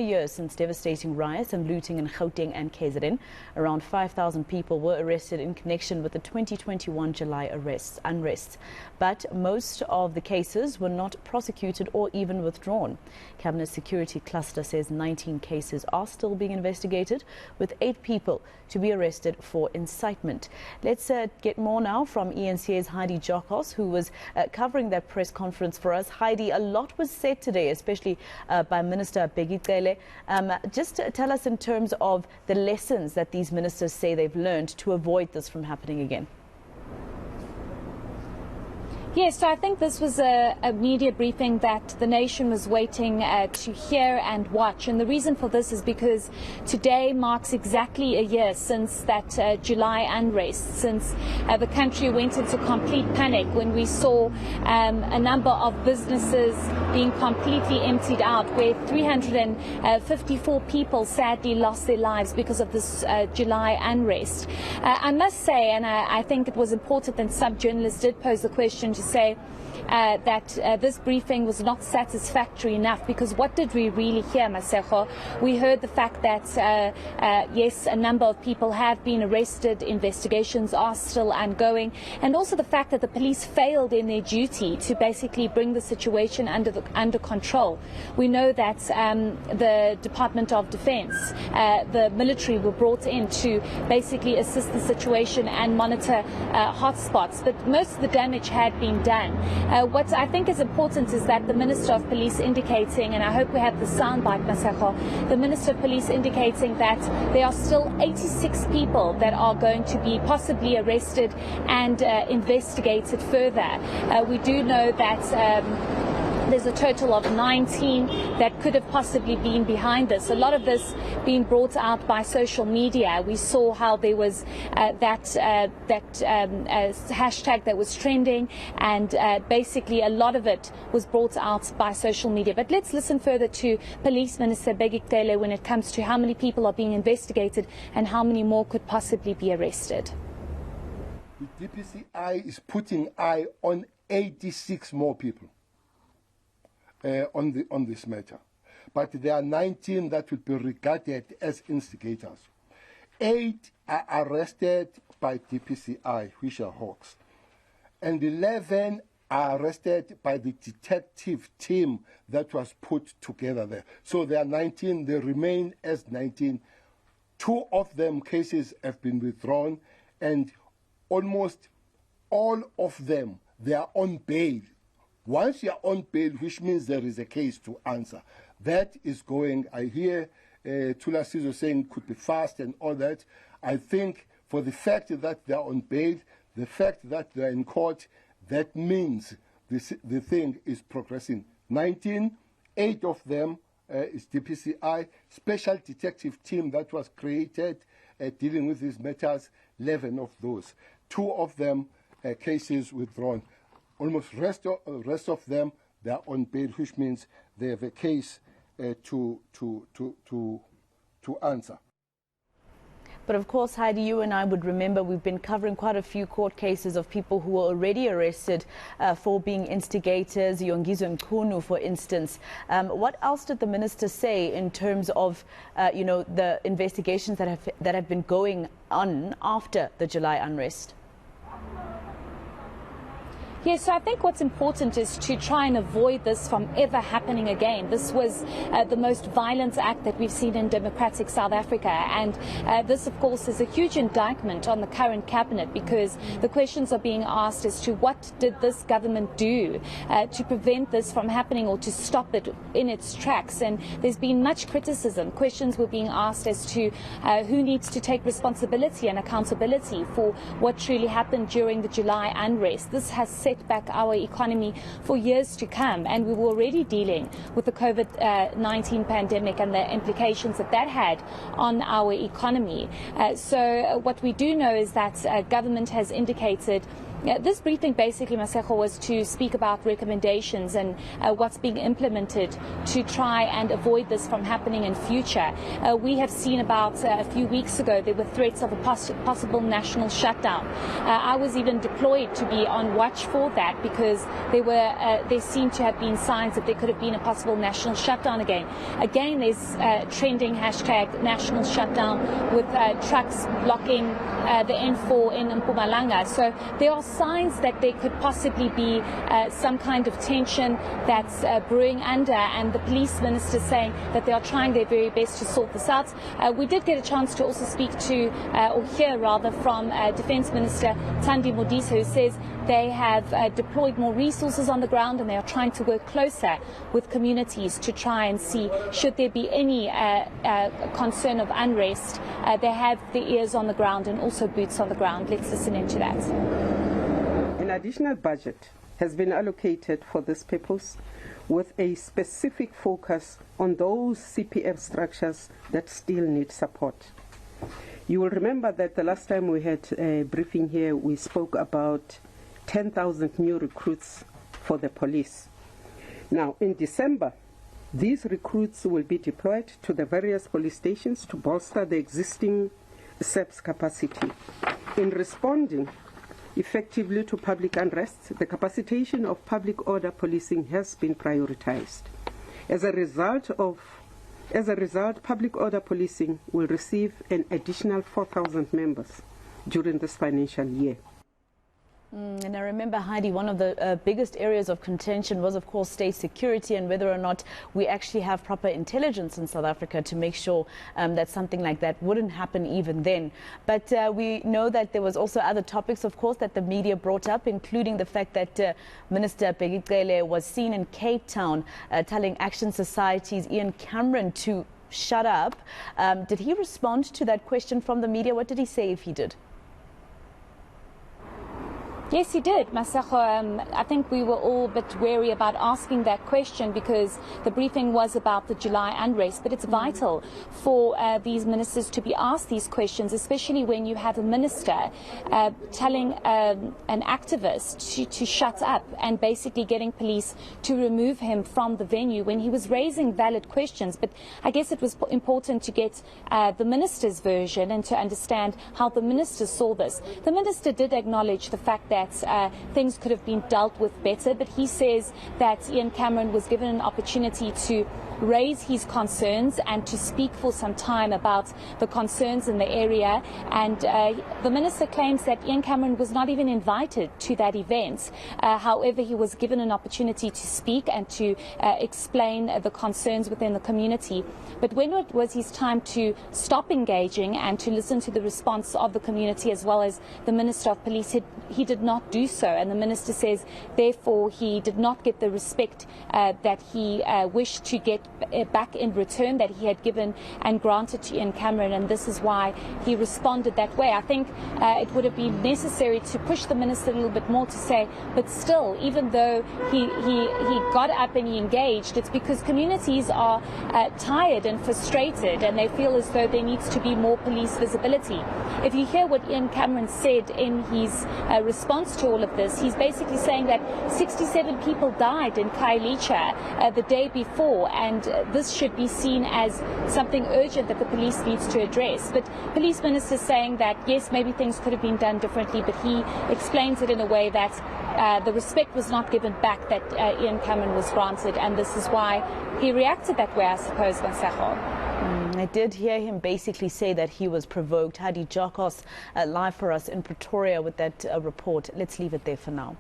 Years since devastating riots and looting in Gauteng and KZN, around 5,000 people were arrested in connection with the 2021 July unrest. But most of the cases were not prosecuted or even withdrawn. Cabinet Security Cluster says 19 cases are still being investigated, with 8 people to be arrested for incitement. Let's get more now from eNCA's Heidi Jokos, who was covering that press conference for us. Heidi, a lot was said today, especially by Minister Begitele. Just tell us in terms of the lessons that these ministers say they've learned to avoid this from happening again. Yes, so I think this was a media briefing that the nation was waiting to hear and watch. And the reason for this is because today marks exactly a year since that July unrest, since the country went into complete panic when we saw a number of businesses being completely emptied out, where 354 people sadly lost their lives because of this July unrest. I must say, and I think it was important that some journalists did pose the question to say that this briefing was not satisfactory enough, because what did we really hear, Masego? We heard the fact that, yes, a number of people have been arrested, investigations are still ongoing, and also the fact that the police failed in their duty to basically bring the situation under control. We know that the Department of Defense, the military were brought in to basically assist the situation and monitor hotspots, but most of the damage had been done. What I think is important is that the Minister of Police indicating, and I hope we have the soundbite, Masako, the Minister of Police indicating that there are still 86 people that are going to be possibly arrested and investigated further. We do know that there's a total of 19 that could have possibly been behind this. A lot of this being brought out by social media. We saw how there was that hashtag that was trending, and basically a lot of it was brought out by social media. But let's listen further to Police Minister Begitele when it comes to how many people are being investigated and how many more could possibly be arrested. The DPCI is putting eye on 86 more people. On this matter, but there are 19 that will be regarded as instigators. 8 are arrested by DPCI, which are hawks, and 11 are arrested by the detective team that was put together there. So there are 19, they remain as 19. 2 of them cases have been withdrawn, and almost all of them, they are on bail. Once you are on bail, which means there is a case to answer. That is going, I hear Tula Sizo saying could be fast and all that. I think for the fact that they are on bail, the fact that they are in court, that means the thing is progressing. 19, 8 of them is DPCI, special detective team that was created dealing with these matters, 11 of those. 2 of them cases withdrawn. Almost rest of them, they are on bail, which means they have a case to answer. But of course, Heidi, you and I would remember we've been covering quite a few court cases of people who were already arrested for being instigators, Yongizo Mkhunu, for instance. What else did the minister say in terms of, the investigations that have been going on after the July unrest? Yes, so I think what's important is to try and avoid this from ever happening again. This was the most violent act that we've seen in democratic South Africa, and this, of course, is a huge indictment on the current cabinet, because the questions are being asked as to what did this government do to prevent this from happening or to stop it in its tracks. And there's been much criticism. Questions were being asked as to who needs to take responsibility and accountability for what truly happened during the July unrest. This has set back our economy for years to come, and we were already dealing with the COVID-19 pandemic and the implications that had on our economy. So what we do know is that government has indicated This briefing basically, Masego, was to speak about recommendations and what's being implemented to try and avoid this from happening in future. We have seen about a few weeks ago there were threats of a possible national shutdown. I was even deployed to be on watch for that because there seemed to have been signs that there could have been a possible national shutdown again. Again, there's trending hashtag national shutdown with trucks blocking the N4 in Mpumalanga. So there are signs that there could possibly be some kind of tension that's brewing under, and the police minister saying that they are trying their very best to sort this out. We did get a chance to also speak to, or hear rather, from Defence Minister Thandi Modise, who says they have deployed more resources on the ground and they are trying to work closer with communities to try and see should there be any concern of unrest. They have the ears on the ground and also boots on the ground. Let's listen into that. An additional budget has been allocated for this purpose with a specific focus on those CPF structures that still need support. You will remember that the last time we had a briefing here, we spoke about 10,000 new recruits for the police. Now, in December, these recruits will be deployed to the various police stations to bolster the existing SEP's capacity. In responding effectively to public unrest, the capacitation of public order policing has been prioritized. As a result, public order policing will receive an additional 4,000 members during this financial year. And I remember, Heidi, one of the biggest areas of contention was, of course, state security and whether or not we actually have proper intelligence in South Africa to make sure that something like that wouldn't happen even then. But we know that there was also other topics, of course, that the media brought up, including the fact that Minister Bheki was seen in Cape Town telling Action Society's Ian Cameron to shut up. Did he respond to that question from the media? What did he say if he did? Yes, he did, Masego. I think we were all a bit wary about asking that question because the briefing was about the July unrest, but it's vital for these ministers to be asked these questions, especially when you have a minister telling an activist to shut up and basically getting police to remove him from the venue when he was raising valid questions. But I guess it was important to get the minister's version and to understand how the minister saw this. The minister did acknowledge the fact that things could have been dealt with better, but he says that Ian Cameron was given an opportunity to raise his concerns and to speak for some time about the concerns in the area, and the minister claims that Ian Cameron was not even invited to that event. However, he was given an opportunity to speak and to explain the concerns within the community. But when it was his time to stop engaging and to listen to the response of the community as well as the Minister of Police, he did not do so, and the minister says therefore he did not get the respect that he wished to get back in return that he had given and granted to Ian Cameron, and this is why he responded that way. I think it would have been necessary to push the minister a little bit more to say, but still, even though he got up and he engaged, it's because communities are tired and frustrated and they feel as though there needs to be more police visibility. If you hear what Ian Cameron said in his response to all of this, he's basically saying that 67 people died in Khayelitsha the day before, and this should be seen as something urgent that the police needs to address. But police minister saying that yes, maybe things could have been done differently, but he explains it in a way that the respect was not given back that Ian Cameron was granted, and this is why he reacted that way, I suppose, Masego. I did hear him basically say that he was provoked. Hadi Jakos live for us in Pretoria with that report. Let's leave it there for now.